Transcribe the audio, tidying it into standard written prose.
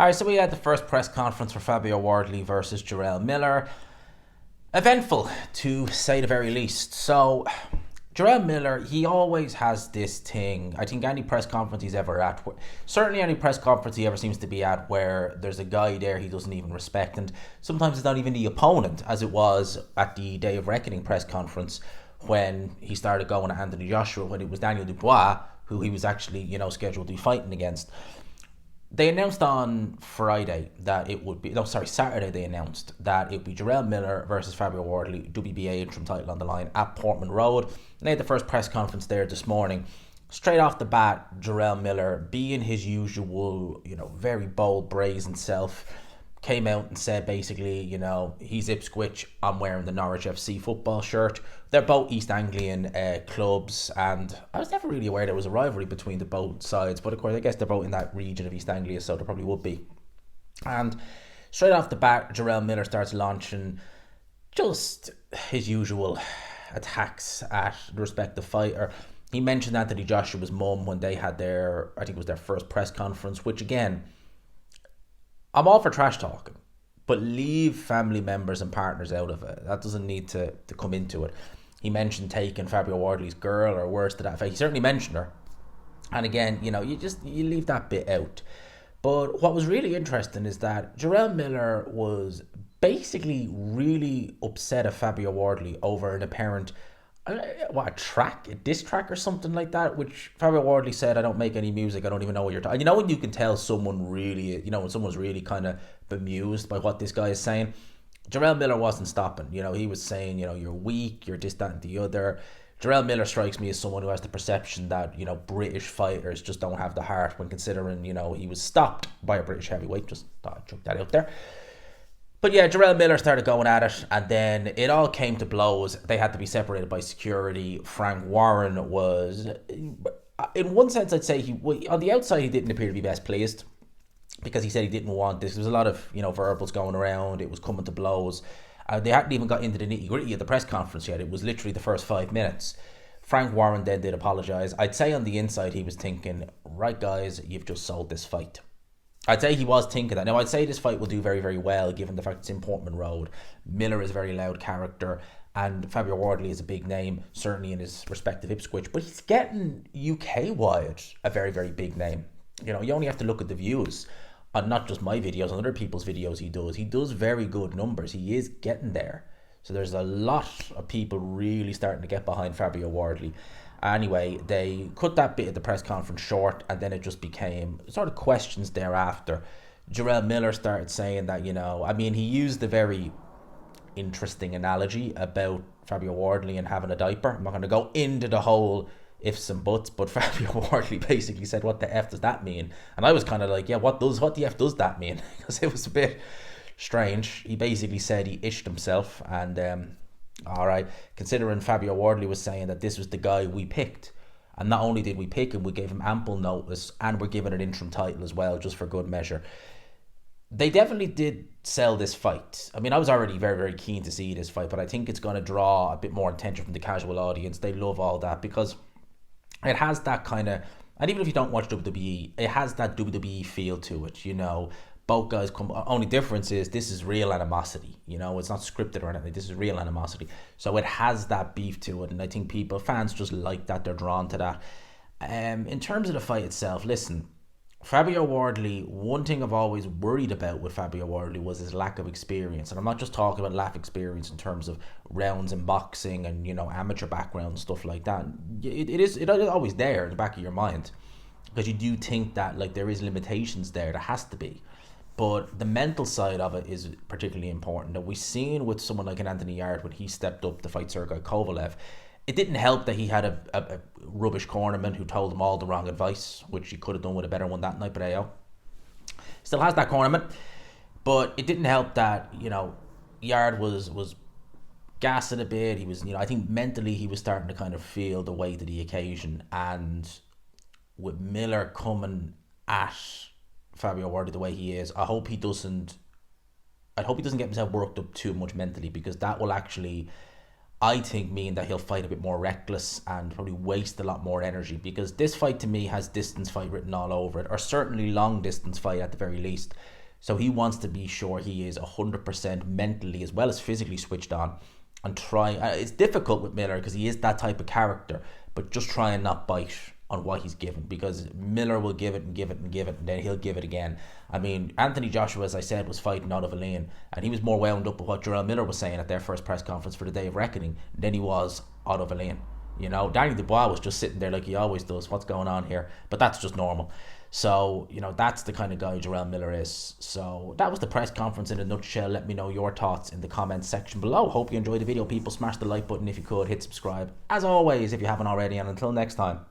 All right, so we had the first press conference for Fabio Wardley versus Jarrell Miller. Eventful, to say the very least. So, Jarrell Miller, he always has this thing. I think any press conference he's ever at, certainly any press conference he ever seems to be at, where there's a guy there he doesn't even respect, and sometimes it's not even the opponent, as it was at the Day of Reckoning press conference when he started going at Anthony Joshua, when it was Daniel Dubois who he was actually, scheduled to be fighting against. They announced on Friday that it would be, no, sorry, Saturday they announced that it would be Jarrell Miller versus Fabio Wardley, WBA interim title on the line at Portman Road. And they had the first press conference there this morning. Straight off the bat, Jarrell Miller, being his usual, very bold, brazen self, came out and said basically, he's Ipswich, I'm wearing the Norwich FC football shirt. They're both East Anglian clubs, and I was never really aware there was a rivalry between the both sides, but of course I guess they're both in that region of East Anglia, so there probably would be. And straight off the bat, Jarrell Miller starts launching just his usual attacks at the respective fighter. He mentioned Anthony Joshua's mum when they had I think it was their first press conference, which again, I'm all for trash talking, but leave family members and partners out of it. That doesn't need to come into it. He mentioned taking Fabio Wardley's girl, or words to that effect. He certainly mentioned her. And again, you leave that bit out. But what was really interesting is that Jarrell Miller was basically really upset at Fabio Wardley over an apparent a diss track or something like that, which Fabio Wardley said, I don't make any music, I don't even know what you're talking. When you can tell someone really, when someone's really kind of bemused by what this guy is saying. Jarrell Miller wasn't stopping. He was saying, you're weak, you're this, that, and the other. Jarrell Miller strikes me as someone who has the perception that, British fighters just don't have the heart, when considering, he was stopped by a British heavyweight. Just thought I'd chuck that out there. But yeah, Jarrell Miller started going at it, and then it all came to blows. They had to be separated by security. Frank Warren was, in one sense, I'd say on the outside, he didn't appear to be best pleased, because he said he didn't want this. There was a lot of, verbals going around. It was coming to blows. They hadn't even got into the nitty-gritty of the press conference yet. It was literally the first 5 minutes. Frank Warren then did apologise. I'd say on the inside, he was thinking, right, guys, you've just sold this fight. I'd say he was thinking that. Now, I'd say this fight will do very, very well, given the fact it's in Portman Road. Miller is a very loud character, and Fabio Wardley is a big name, certainly in his respective Ipswich, but he's getting UK-wide a very, very big name. You only have to look at the views on not just my videos, on other people's videos he does. He does very good numbers. He is getting there. So there's a lot of people really starting to get behind Fabio Wardley. Anyway, they cut that bit of the press conference short, and then it just became sort of questions thereafter. Jarrell Miller started saying that, he used a very interesting analogy about Fabio Wardley and having a diaper. I'm not going to go into the whole ifs and buts, but Fabio Wardley basically said, what the F does that mean? And I was kind of like, yeah, what the F does that mean? Because it was a bit strange. He basically said he ished himself, and all right, considering Fabio Wardley was saying that this was the guy we picked, and not only did we pick him, we gave him ample notice, and we're giving an interim title as well, just for good measure. They definitely did sell this fight. I was already very, very keen to see this fight, but I think it's going to draw a bit more attention from the casual audience. They love all that, because it has that kind of, and even if you don't watch WWE, it has that WWE feel to it, Both guys come. Only difference is this is real animosity. It's not scripted or anything. This is real animosity. So it has that beef to it, and I think fans just like that. They're drawn to that. In terms of the fight itself, listen, Fabio Wardley. One thing I've always worried about with Fabio Wardley was his lack of experience, and I'm not just talking about lack of experience in terms of rounds in boxing and amateur background stuff like that. It is always there in the back of your mind, because you do think that there is limitations there. There has to be. But the mental side of it is particularly important. That we've seen with someone like an Anthony Yarde when he stepped up to fight Sergei Kovalev. It didn't help that he had a rubbish cornerman who told him all the wrong advice, which he could have done with a better one that night, but still has that cornerman. But it didn't help that, Yarde was gassing a bit. He was, I think mentally he was starting to kind of feel the weight of the occasion. And with Miller coming at Fabio Wardley the way he is, I hope he doesn't get himself worked up too much mentally, because that will actually, I think mean that he'll fight a bit more reckless and probably waste a lot more energy, because this fight to me has distance fight written all over it, or certainly long distance fight at the very least. So he wants to be sure he is 100% mentally as well as physically switched on, and try. It's difficult with Miller because he is that type of character, but just try and not bite on what he's given, because Miller will give it and give it and give it, and then he'll give it again. I mean, Anthony Joshua, as I said, was fighting out of a lane, and he was more wound up with what Jarrell Miller was saying at their first press conference for the Day of Reckoning than he was out of a lane. You know, Danny Dubois was just sitting there like he always does. What's going on here? But that's just normal. So, you know, that's the kind of guy Jarrell Miller is. So that was the press conference in a nutshell. Let me know your thoughts in the comments section below. Hope you enjoyed the video, people. Smash the like button if you could. Hit subscribe, as always, if you haven't already. And until next time.